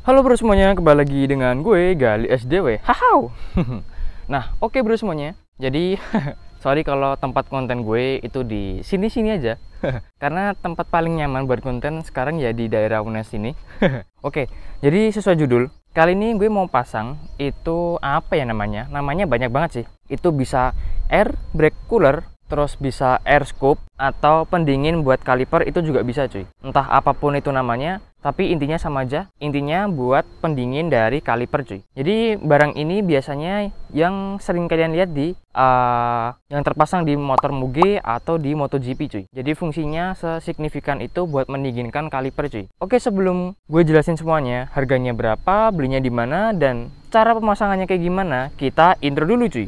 Halo bro semuanya, kembali lagi dengan gue Gali SDW. Hahau. Nah, oke bro semuanya. Jadi sorry kalau tempat konten gue itu di sini-sini aja. Karena tempat paling nyaman buat konten sekarang ya di daerah UNES ini. Oke, jadi sesuai judul, kali ini gue mau pasang itu apa ya namanya? Namanya banyak banget sih. Itu bisa air brake cooler, terus bisa air scoop, atau pendingin buat kaliper itu juga bisa cuy. Entah apapun itu namanya, tapi intinya sama aja. Intinya buat pendingin dari kaliper cuy. Jadi barang ini biasanya yang sering kalian lihat di yang terpasang di motor Muge atau di MotoGP cuy. Jadi fungsinya sesignifikan itu buat mendinginkan kaliper cuy. Oke, sebelum gue jelasin semuanya, harganya berapa, belinya di mana, dan cara pemasangannya kayak gimana, kita intro dulu cuy.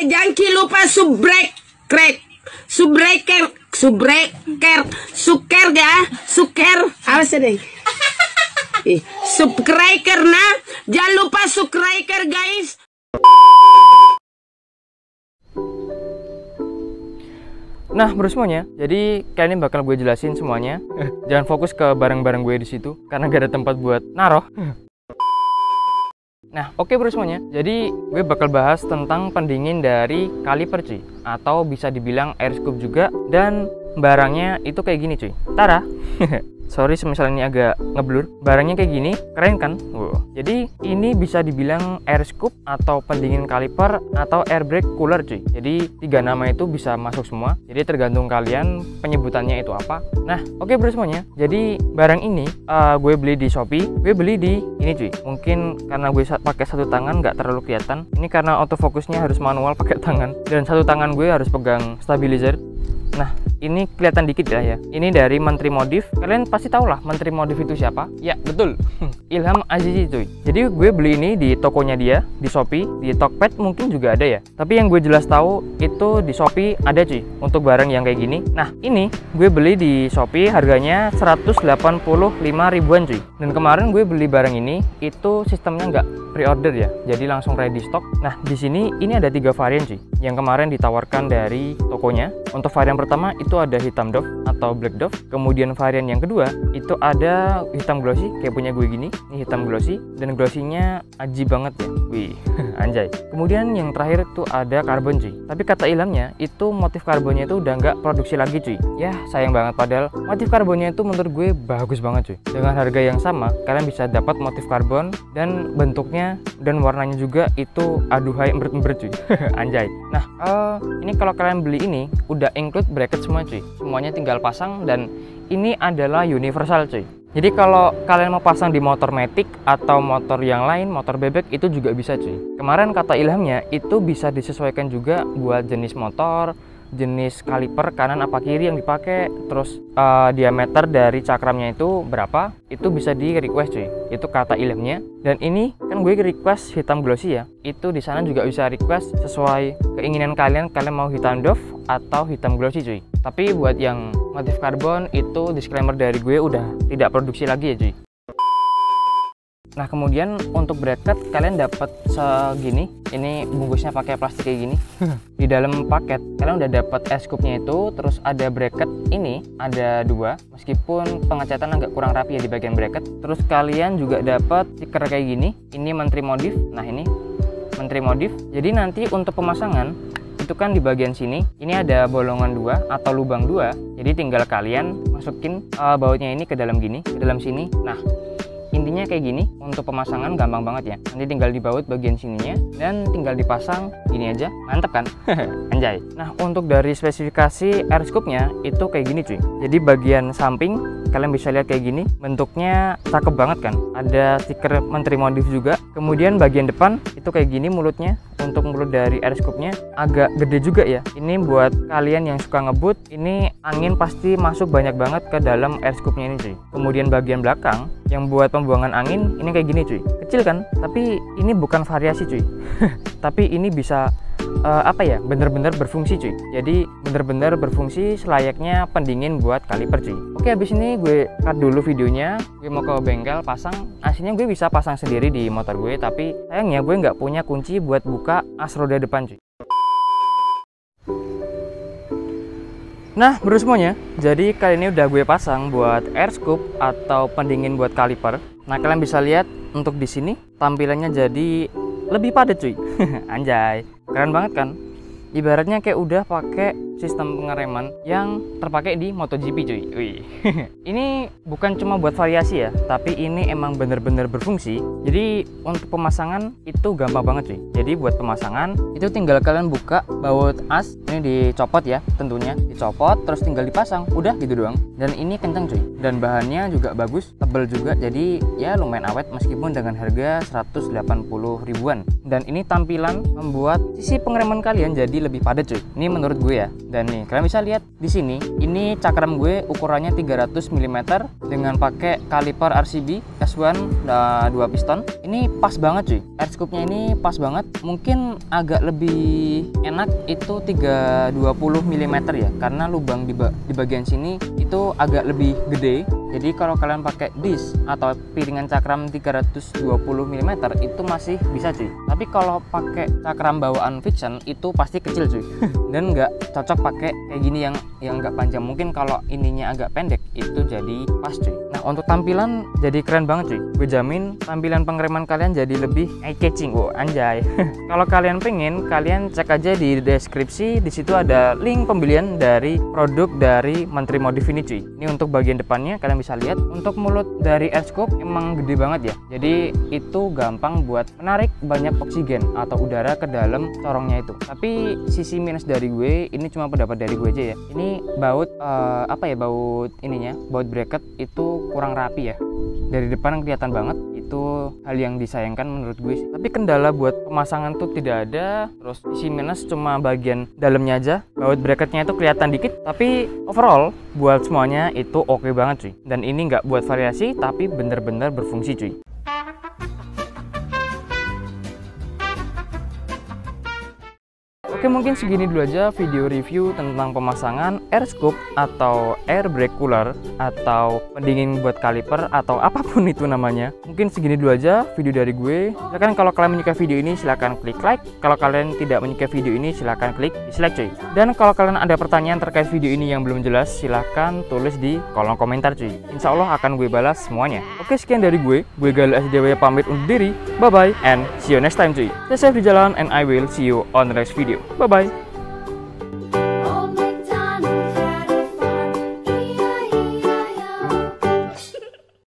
Jangan lupa suker ya, apa sih deh? Subscriber nah, jangan lupa subscriber guys. Nah, bro semuanya, jadi kali ini bakal gue jelasin semuanya. Jangan fokus ke barang-barang gue di situ karena gak ada tempat buat naruh. Nah, oke bro semuanya. Jadi gue bakal bahas tentang pendingin dari kaliper cuy, atau bisa dibilang air scoop juga. Dan barangnya itu kayak gini cuy. Tara. Sorry semisal ini agak ngeblur. Barangnya kayak gini, keren kan? Wow. Jadi ini bisa dibilang air scoop atau pendingin kaliper atau air brake cooler cuy. Jadi tiga nama itu bisa masuk semua. Jadi tergantung kalian penyebutannya itu apa. Nah, oke bro semuanya. Jadi barang ini gue beli di Shopee. Gue beli di ini cuy. Mungkin karena gue pakai satu tangan nggak terlalu kelihatan. Ini karena autofokusnya harus manual pakai tangan, dan satu tangan gue harus pegang stabilizer. Nah, ini kelihatan dikit ya. Ini dari Menteri Modif. Kalian pasti tahu lah Menteri Modif itu siapa? Ya, betul. Ilham Azizi cuy. Jadi gue beli ini di tokonya dia, di Shopee, di Tokped mungkin juga ada ya. Tapi yang gue jelas tahu itu di Shopee ada cuy, untuk barang yang kayak gini. Nah, ini gue beli di Shopee harganya 185 ribuan cuy. Dan kemarin gue beli barang ini itu sistemnya nggak pre-order ya. Jadi langsung ready stock. Nah, di sini ini ada 3 varian cuy. Yang kemarin ditawarkan dari tokonya. Untuk varian pertama itu ada hitam Dove atau black Dove. Kemudian varian yang kedua itu ada hitam glossy kayak punya gue gini. Ini hitam glossy, dan glossy-nya aji banget ya. Wih, anjay. Kemudian yang terakhir itu ada karbon cuy. Tapi kata Ilhamnya itu motif karbonnya itu udah nggak produksi lagi cuy. Ya sayang banget, padahal motif karbonnya itu menurut gue bagus banget cuy. Dengan harga yang sama kalian bisa dapat motif karbon, dan bentuknya dan warnanya juga itu aduhai embert-embert cuy. Anjay. Nah, ini kalau kalian beli ini udah include bracket semua cuy. Semuanya tinggal pasang, dan ini adalah universal cuy. Jadi kalau kalian mau pasang di motor Matic atau motor yang lain, motor bebek, itu juga bisa cuy. Kemarin kata Ilhamnya itu bisa disesuaikan juga buat jenis motor, jenis kaliper kanan apa kiri yang dipakai, terus diameter dari cakramnya itu berapa, itu bisa di request cuy. Itu kata Ilhamnya. Dan ini kan gue request hitam glossy ya, itu di sana juga bisa request sesuai keinginan kalian. Kalian mau hitam Dove atau hitam glossy cuy. Tapi buat yang motif karbon itu disclaimer dari gue udah tidak produksi lagi ya cuy. Nah, kemudian untuk bracket kalian dapat segini. Ini bungkusnya pakai plastik kayak gini. Di dalam paket kalian udah dapat es scoopnya itu, terus ada bracket ini ada 2, meskipun pengecatan agak kurang rapi ya di bagian bracket. Terus kalian juga dapat stiker kayak gini. Ini Menteri Modif. Nah, ini Menteri Modif. Jadi nanti untuk pemasangan itu kan di bagian sini ini ada bolongan 2 atau lubang 2. Jadi tinggal kalian masukin bautnya ini ke dalam gini, ke dalam sini. Nah, intinya kayak gini. Untuk pemasangan gampang banget ya. Nanti tinggal dibaut bagian sininya dan tinggal dipasang gini aja. Mantep kan? Anjay. Nah, untuk dari spesifikasi air scoopnya itu kayak gini cuy. Jadi bagian samping kalian bisa lihat kayak gini. Bentuknya cakep banget kan. Ada stiker Menteri Modif juga. Kemudian bagian depan itu kayak gini mulutnya untuk mulut dari air scoop-nya agak gede juga ya. Ini buat kalian yang suka ngebut, ini angin pasti masuk banyak banget ke dalam air scoop-nya ini cuy. Kemudian bagian belakang yang buat pembuangan angin ini kayak gini cuy. Kecil kan, tapi ini bukan variasi cuy. Tapi ini bisa bener-bener berfungsi cuy. Jadi bener-bener berfungsi selayaknya pendingin buat kaliper cuy. Oke, habis ini gue cut dulu videonya. Gue mau ke bengkel pasang. Aslinya gue bisa pasang sendiri di motor gue, tapi sayangnya gue nggak punya kunci buat buka as roda depan cuy. Nah bro semuanya, jadi kali ini udah gue pasang buat air scoop atau pendingin buat kaliper. Nah kalian bisa lihat untuk di sini tampilannya jadi lebih padat cuy. Anjay, keren banget kan? Ibaratnya kayak udah pakai sistem pengereman yang terpakai di MotoGP cuy. Wih. Ini bukan cuma buat variasi ya, tapi ini emang bener-bener berfungsi. Jadi untuk pemasangan itu gampang banget cuy. Jadi buat pemasangan itu tinggal kalian buka baut as, ini dicopot ya tentunya, dicopot terus tinggal dipasang, udah gitu doang. Dan ini kencang cuy, dan bahannya juga bagus, tebel juga, jadi ya lumayan awet meskipun dengan harga 180 ribuan. Dan ini tampilan membuat sisi pengereman kalian jadi lebih padat cuy. Ini menurut gue ya. Dan nih kalian bisa lihat di sini, ini cakram gue ukurannya 300 mm dengan pakai kaliper RCB S1 2 piston. Ini pas banget cuy. Air scoop-nya ini pas banget. Mungkin agak lebih enak itu 320 mm ya, karena lubang di bagian sini itu agak lebih gede. Jadi kalau kalian pakai disc atau piringan cakram 320 mm itu masih bisa cuy. Tapi kalau pakai cakram bawaan Vision itu pasti kecil cuy. Dan nggak cocok pakai kayak gini yang nggak panjang. Mungkin kalau ininya agak pendek itu jadi pas cuy. Nah untuk tampilan jadi keren banget cuy. Gue jamin tampilan pengereman kalian jadi lebih eye catching. Oh anjay. Kalau kalian pengen, kalian cek aja di deskripsi. Di situ ada link pembelian dari produk dari Menteri Modif ini cuy. Ini untuk bagian depannya kalian bisa lihat. Untuk mulut dari air scoop emang gede banget ya. Jadi itu gampang buat menarik banyak oksigen atau udara ke dalam corongnya itu. Tapi sisi minus dari gue, ini cuma pendapat dari gue aja ya. Ini baut baut ininya, baut bracket itu kurang rapi ya. Dari depan kelihatan banget, itu hal yang disayangkan menurut gue. Tapi kendala buat pemasangan tuh tidak ada. Terus sisi minus cuma bagian dalamnya aja. Baut bracketnya itu kelihatan dikit, tapi overall buat semuanya itu oke banget cuy. Dan ini nggak buat variasi, tapi bener-bener berfungsi cuy. Oke, mungkin segini dulu aja video review tentang pemasangan air scoop atau air brake cooler atau pendingin buat kaliper atau apapun itu namanya. Mungkin segini dulu aja video dari gue. Silahkan kalau kalian menyukai video ini silahkan klik like. Kalau kalian tidak menyukai video ini silahkan klik dislike cuy. Dan kalau kalian ada pertanyaan terkait video ini yang belum jelas, silahkan tulis di kolom komentar cuy. Insya Allah akan gue balas semuanya. Oke, sekian dari gue Galuh SJW pamit undur diri. Bye bye and see you next time cuy. Stay safe di jalan and I will see you on the next video. Bye bye.